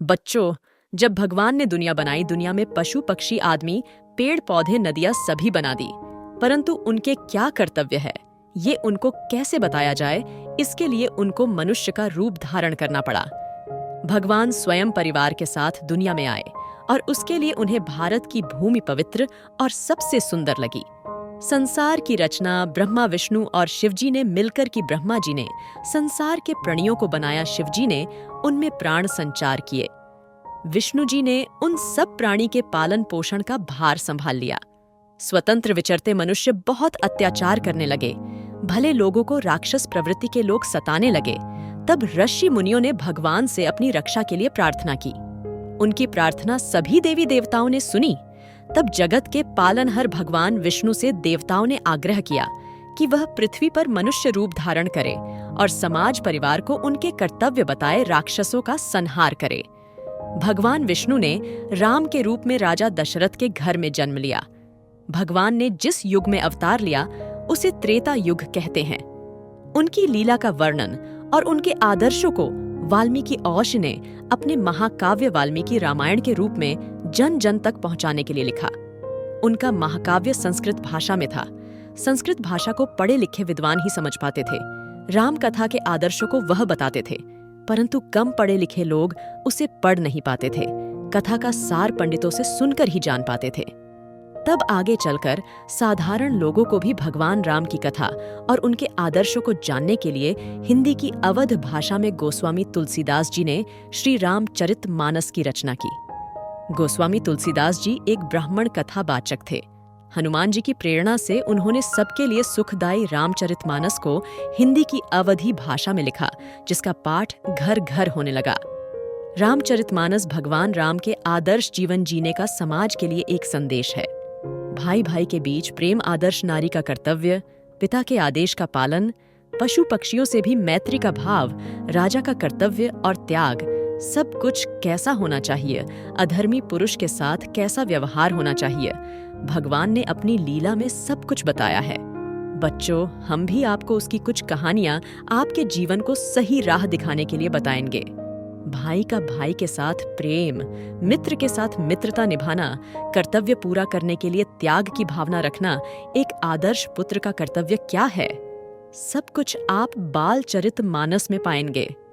बच्चों, जब भगवान ने दुनिया बनाई, दुनिया में पशु पक्षी आदमी पेड़ पौधे नदियां सभी बना दी, परंतु उनके क्या कर्तव्य है ये उनको कैसे बताया जाए, इसके लिए उनको मनुष्य का रूप धारण करना पड़ा। भगवान स्वयं परिवार के साथ दुनिया में आए और उसके लिए उन्हें भारत की भूमि पवित्र और सबसे सुंदर लगी। संसार की रचना ब्रह्मा विष्णु और शिवजी ने मिलकर की। ब्रह्मा जी ने संसार के प्राणियों को बनाया, शिवजी ने उनमें प्राण संचार किए, विष्णु जी ने उन सब प्राणी के पालन पोषण का भार संभाल लिया। स्वतंत्र विचरते मनुष्य बहुत अत्याचार करने लगे, भले लोगों को राक्षस प्रवृत्ति के लोग सताने लगे। तब ऋषि मुनियों ने भगवान से अपनी रक्षा के लिए प्रार्थना की। उनकी प्रार्थना सभी देवी देवताओं ने सुनी। तब जगत के पालनहार भगवान विष्णु से देवताओं ने आग्रह किया कि वह पृथ्वी पर मनुष्य रूप धारण करे और समाज परिवार को उनके कर्तव्य बताए राक्षसों का संहार करे। भगवान विष्णु ने राम के रूप में राजा दशरथ के घर में जन्म लिया। भगवान ने जिस युग में अवतार लिया उसे त्रेता युग कहते हैं। उनकी लीला का वर्णन और उनके आदर्शों को वाल्मीकि औश ने अपने महाकाव्य वाल्मीकि रामायण के रूप में जन जन तक पहुंचाने के लिए लिखा। उनका महाकाव्य संस्कृत भाषा में था। संस्कृत भाषा को पढ़े लिखे विद्वान ही समझ पाते थे। राम कथा के आदर्शों को वह बताते थे, परंतु कम पढ़े लिखे लोग उसे पढ़ नहीं पाते थे। कथा का सार पंडितों से सुनकर ही जान पाते थे। तब आगे चलकर साधारण लोगों को भी भगवान राम की कथा और उनके आदर्शों को जानने के लिए हिंदी की अवध भाषा में गोस्वामी तुलसीदास जी ने श्री रामचरितमानस की रचना की। गोस्वामी तुलसीदास जी एक ब्राह्मण कथावाचक थे। हनुमान जी की प्रेरणा से उन्होंने सबके लिए सुखदायी रामचरितमानस को हिंदी की अवधी भाषा में लिखा, जिसका पाठ घर घर होने लगा। रामचरितमानस भगवान राम के आदर्श जीवन जीने का समाज के लिए एक संदेश है। भाई भाई के बीच प्रेम, आदर्श नारी का कर्तव्य, पिता के आदेश का पालन, पशु पक्षियों से भी मैत्री का भाव, राजा का कर्तव्य और त्याग, सब कुछ कैसा होना चाहिए, अधर्मी पुरुष के साथ कैसा व्यवहार होना चाहिए, भगवान ने अपनी लीला में सब कुछ बताया है। बच्चों, हम भी आपको उसकी कुछ कहानियां आपके जीवन को सही राह दिखाने के लिए बताएंगे। भाई का भाई के साथ प्रेम, मित्र के साथ मित्रता निभाना, कर्तव्य पूरा करने के लिए त्याग की भावना रखना, एक आदर्श पुत्र का कर्तव्य क्या है, सब कुछ आप बालचरितमानस में पाएंगे।